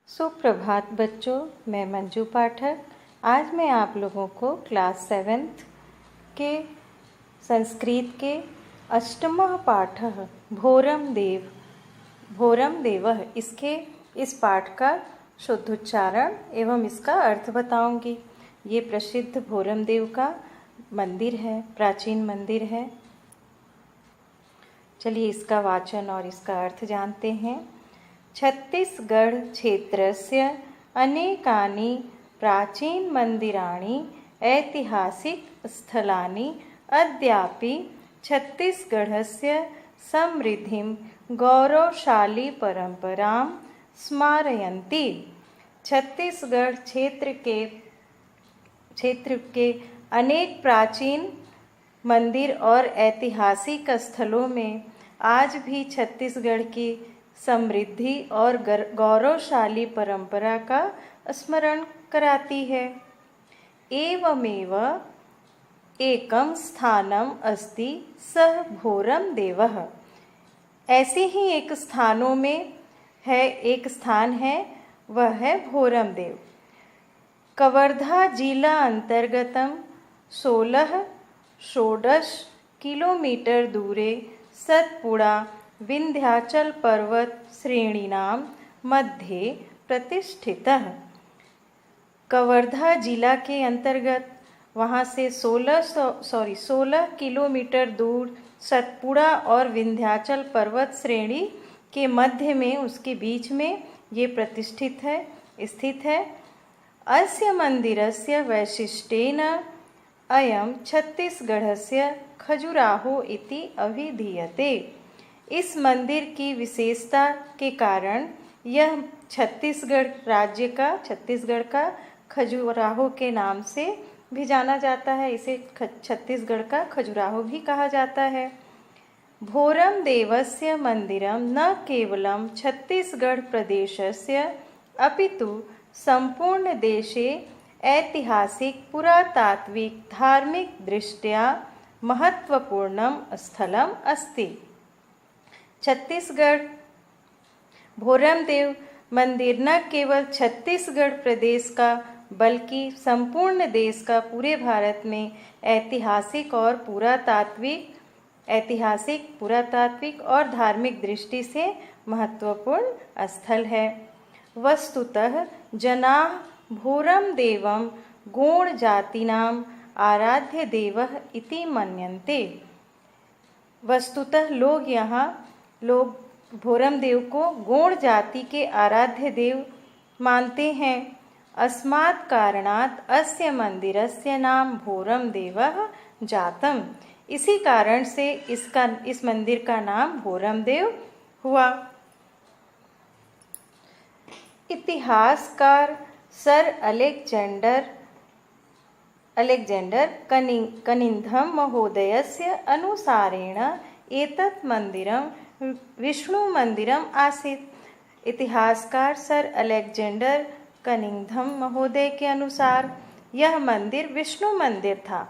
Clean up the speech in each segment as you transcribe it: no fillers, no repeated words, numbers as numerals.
सुप्रभात बच्चों, मैं मंजू पाठक। आज मैं आप लोगों को क्लास 7th के संस्कृत के अष्टमः पाठः भोरम देवः इस पाठ का शुद्ध उच्चारण एवं इसका अर्थ बताऊंगी। ये प्रसिद्ध भोरम देव का मंदिर है, प्राचीन मंदिर है। चलिए इसका वाचन और इसका अर्थ जानते हैं। छत्तीसगढ़ क्षेत्रस्य अनेकानि प्राचीनमन्दिराणि ऐतिहासिकस्थलानि अद्यापि छत्तीसगढ़स्य समृद्धिं गौरवशाली परंपरां स्मारयन्ति। छत्तीसगढ़ क्षेत्र के अनेक प्राचीन मंदिर और ऐतिहासिक स्थलों में आज भी छत्तीसगढ़ की समृद्धि और गौरवशाली परंपरा का स्मरण कराती है। एवमेव एकम स्थानम अस्ति सह भोरम देवः। ऐसे ही एक स्थान है, वह है भोरम देव। कवर्धा जिला अंतर्गतम 16 किलोमीटर दूरे सतपुड़ा विंध्याचल पर्वत श्रेणीनां मध्ये प्रतिष्ठितः। कवर्धा जिला के अंतर्गत वहाँ से 16 किलोमीटर दूर सतपुड़ा और विंध्याचल पर्वत श्रेणी के मध्य में, उसके बीच में ये स्थित है। अस्य मंदिरस्य वैशिष्ट्येन अयं छत्तीसगढ़स्य खजुराहो इति अभिधीयते। इस मंदिर की विशेषता के कारण यह छत्तीसगढ़ का खजुराहो के नाम से भी जाना जाता है। इसे छत्तीसगढ़ का खजुराहो भी कहा जाता है। भोरम देवस्य मंदिरम न केवलं छत्तीसगढ़ प्रदेशस्य अपितु संपूर्ण देशे ऐतिहासिक पुरातात्विक धार्मिक दृष्ट्या महत्वपूर्णं स्थलम् अस्ति। छत्तीसगढ़ भोरम देव मंदिर न केवल छत्तीसगढ़ प्रदेश का बल्कि संपूर्ण देश का, पूरे भारत में ऐतिहासिक पुरातात्विक और धार्मिक दृष्टि से महत्वपूर्ण स्थल है। वस्तुतः जनाः भोरम देवं गोंड जातीनां आराध्य देवः इति मन्यन्ते। वस्तुतः लोग भोरम देव को गोंड जाति के आराध्य देव मानते हैं। अस्मात् कारणात् अस्य मंदिरस्य नाम भोरम देवः जातम्। इसी कारण से इस मंदिर का नाम भोरम देव हुआ। इतिहासकार सर अलेक्जेंडर कनिंघम महोदयस्य अनुसारेण एतत् मंदिरं विष्णु मंदिरम आसीत्। इतिहासकार सर अलेक्जेंडर कनिंघम महोदय के अनुसार यह मंदिर विष्णु मंदिर था।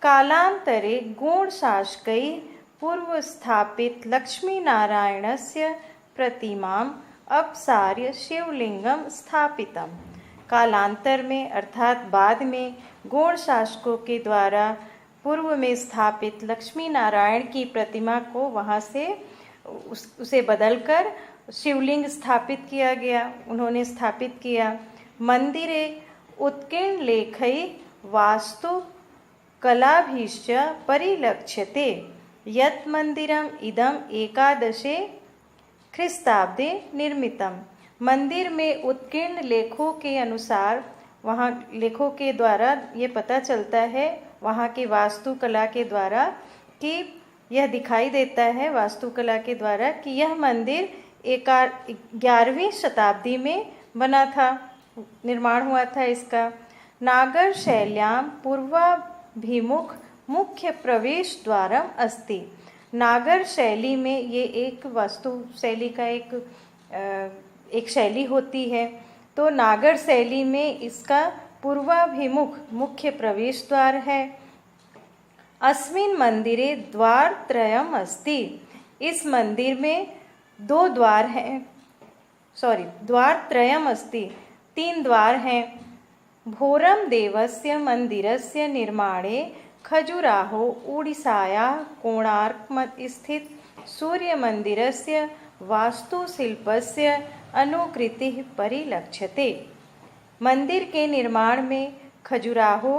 कालांतरे गोंड शासकैः पूर्व स्थापित लक्ष्मी नारायणस्य प्रतिमां अपसार्य शिवलिंगम स्थापितम्। कालांतर में अर्थात बाद में गोंड शासकों के द्वारा पूर्व में स्थापित लक्ष्मी नारायण की प्रतिमा को वहाँ से उसे बदलकर शिवलिंग उन्होंने स्थापित किया। मंदिरे उत्कीर्ण लेखैः वास्तु कलाभिश्च परिलक्ष्यते। यत् मंदिरम् इदम् 11 ख्रीस्ताब्दे निर्मितम्। मंदिर में उत्कीर्ण लेखों के अनुसार, वहाँ लेखों के द्वारा ये पता चलता है, वहाँ की वास्तुकला के द्वारा, कि यह दिखाई देता है वास्तुकला के द्वारा कि यह मंदिर 11वीं शताब्दी में बना था, निर्माण हुआ था इसका। नागर शैल्यां पूर्वाभिमुख मुख्य प्रवेश द्वारम अस्ति। नागर शैली में ये एक वास्तु शैली का एक शैली होती है। तो नागर शैली में इसका पूर्वाभिमुख मुख्य प्रवेश द्वार है। अस्मिन् मंदिरे द्वारत्रयम् अस्ति। इस मंदिर में 2 द्वार हैं। द्वारत्रयम् अस्ति, 3 द्वार हैं। भोरम देवस्य मंदिरस्य निर्माणे खजुराहो उड़ीसायाः कोणार्क स्थित सूर्य मंदिरस्य वास्तुशिल्पस्य अनुकृतिः परिलक्ष्यते। मंदिर के निर्माण में खजुराहो,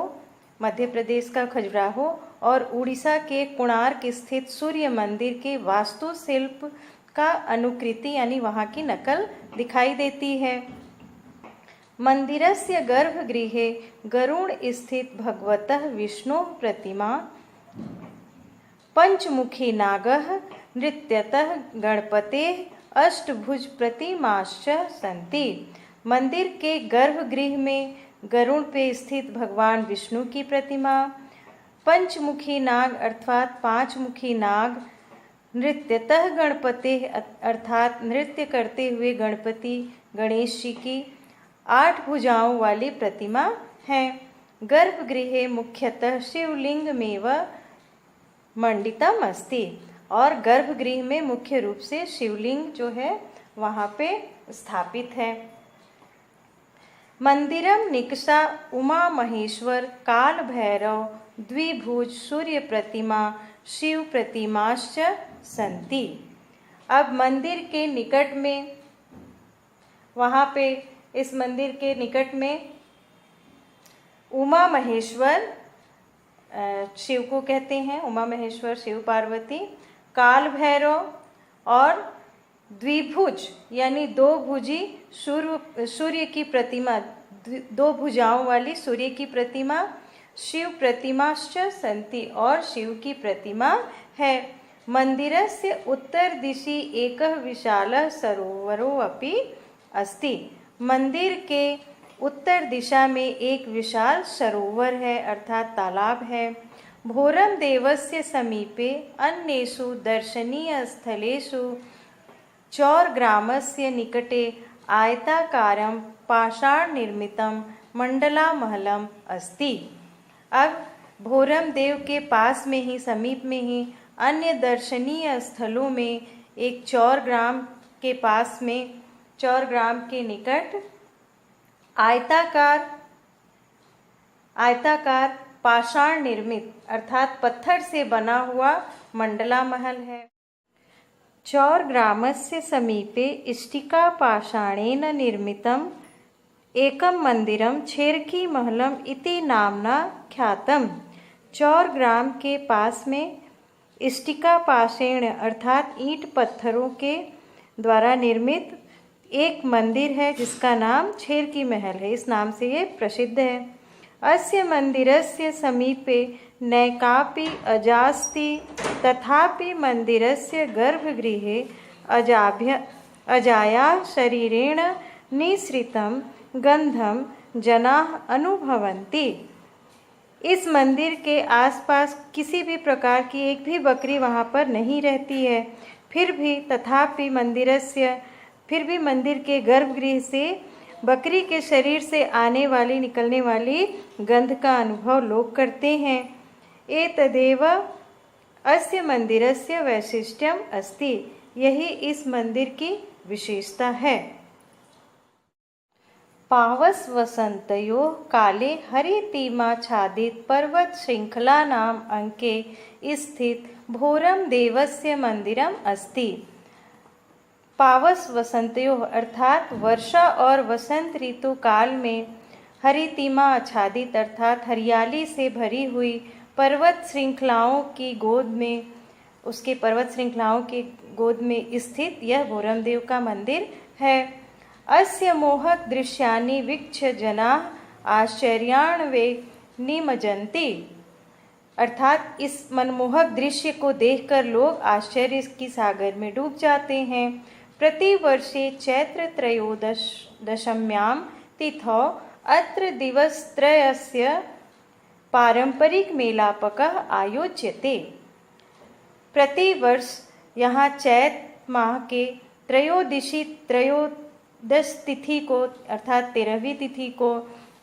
मध्य प्रदेश का खजुराहो, और उड़ीसा के कोणार्क स्थित सूर्य मंदिर के वास्तुशिल्प का अनुकृति यानी वहाँ की नकल दिखाई देती है। मंदिरस्य गर्भगृहे गरुड़ स्थित भगवतः विष्णोः प्रतिमा, पंचमुखी नागः, नृत्यतः गणपतेः अष्टभुज प्रतिमाश्च सन्ति। मंदिर के गर्भगृह में गरुड़ पे स्थित भगवान विष्णु की प्रतिमा, पंचमुखी नाग अर्थात 5 मुखी नाग, नृत्यतः गणपति अर्थात नृत्य करते हुए गणपति गणेश जी की 8 भुजाओं वाली प्रतिमा है। गर्भगृहे मुख्यतः शिवलिंगमेव मंडितम अस्ति, और गर्भगृह में मुख्य रूप से शिवलिंग जो है वहाँ पे स्थापित है। मंदिरम निकषा उमा महेश्वर काल भैरव द्विभुज सूर्य प्रतिमा शिव प्रतिमाश्च सन्ति। अब मंदिर के निकट में, वहाँ पे इस मंदिर के निकट में उमा महेश्वर शिव को कहते हैं, उमा महेश्वर शिव पार्वती, काल भैरव और द्विभुज यानी 2 भुजी सूर्य की प्रतिमा, 2 भुजाओं वाली सूर्य की प्रतिमा, शिव प्रतिमाश्च सन्ति, और शिव की प्रतिमा है। मंदिरस्य उत्तरदिशि एकः विशालः सरोवरो अपि अस्ति। मंदिर के उत्तर दिशा में एक विशाल सरोवर है अर्थात तालाब है। भोरम देवस्य समीपे अन्येषु दर्शनीय स्थलेषु चौरग्रामस्य निकटे आयताकारं पाषाण निर्मितं मंडलामहलम अस्ति। अब भोरम देव के पास में ही, समीप में ही अन्य दर्शनीय स्थलों में एक चौरग्राम के पास में, चौरग्राम के निकट आयताकार पाषाण निर्मित अर्थात पत्थर से बना हुआ मंडला महल है। चौरग्रामस्य समीपे इष्टिका पाषाणेन निर्मितम् एकं मंदिरं छेरकी महलम इति नामना ख्यातम। चौरग्राम के पास में इष्टिका पाषाण अर्थात ईंट पत्थरों के द्वारा निर्मित एक मंदिर है जिसका नाम छेरकी महल है, इस नाम से ये प्रसिद्ध है। अस्य मंदिरस्य समीपे नैकापि अजास्ति, तथापि मंदिरस्य गर्भगृहे अजायाः शरीरेण निःसृतं गंधम जनाः अनुभवन्ति। इस मंदिर के आसपास किसी भी प्रकार की एक भी बकरी वहाँ पर नहीं रहती है। फिर भी मंदिर के गर्भगृह से बकरी के शरीर से आने वाली, निकलने वाली गंध का अनुभव लोग करते हैं। एतदेव अस्य मंदिरस्य वैशिष्ट्यम अस्ति, यही इस मंदिर की विशेषता है। पावस वसंतयोः काले हरितिमाच्छादित पर्वत श्रृंखला नाम अंके स्थित भोरम देवस्य मंदिरम अस्ति। पावस वसंतयोः अर्थात वर्षा और वसंत ऋतु काल में हरितिमा आच्छादित अर्थात हरियाली से भरी हुई पर्वत श्रृंखलाओं की गोद में, उसके पर्वत श्रृंखलाओं के गोद में स्थित यह भोरम देव का मंदिर है। अस्य मोहक दृश्यानि वीक्ष्य जनाः आश्चर्यान्वे निमज्जन्ति अर्थात इस मनमोहक दृश्य को देखकर लोग आश्चर्य की सागर में डूब जाते हैं। प्रतिवर्षे चैत्र त्रयोदश्यां तिथौ अत्र दिवसत्रयस्य पारंपरिक मेलापकः आयोज्यते। प्रतिवर्ष यहाँ चैत्र माह के त्रयोदश तिथि को अर्थात 13वीं तिथि को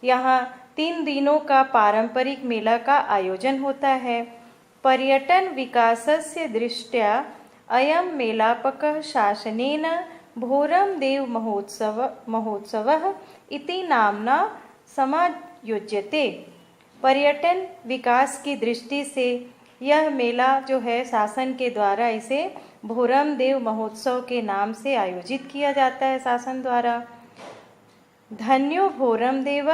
यहाँ 3 दिनों का पारंपरिक मेला का आयोजन होता है। पर्यटन विकासस्य दृष्ट्या अयं मेलापकः शासनेन भोरम देव महोत्सवः इति नाम्ना समायोज्यते। पर्यटन विकास की दृष्टि से यह मेला जो है शासन के द्वारा इसे भोरम देव महोत्सव के नाम से आयोजित किया जाता है शासन द्वारा। धन्यो भोरम देव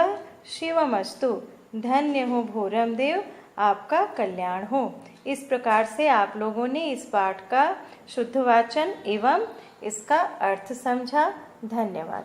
शिवमस्तु, धन्य हो भोरम देव, आपका कल्याण हो। इस प्रकार से आप लोगों ने इस पाठ का शुद्ध वाचन एवं इसका अर्थ समझा। धन्यवाद।